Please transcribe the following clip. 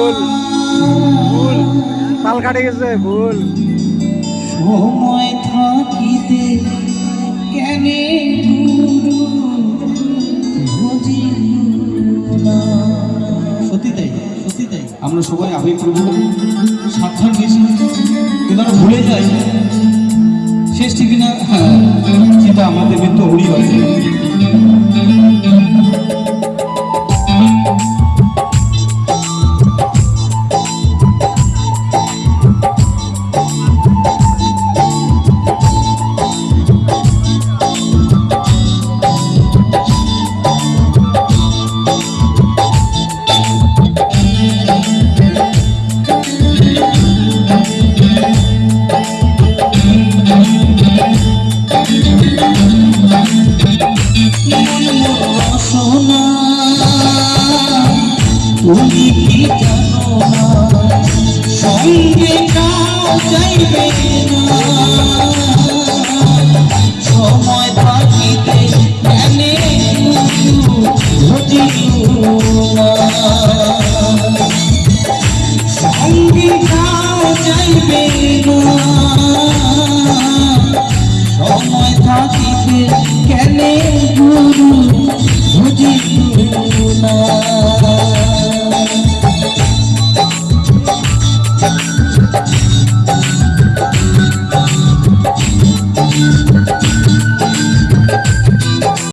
ভুল ভুল তাল কাটে গেছে ভুল সময় থাকিতে কেনে সত্যি তাই সত্যি তাই আমরা সবাই আবেগপ্রবণ সাবধান বেশি কিন্তু আমরা ভুলে যাই শেষ ঠিক না হ্যাঁ চিন্তা আমাদের মৃত্যু হরি আছে তুমি কি জানো না সঙ্গে কাউ যাইবে না সময় থাকিতে কেনে সঙ্গে কাউ যাইবে না সময় থাকিতে কেনে গুরু বুঝিল না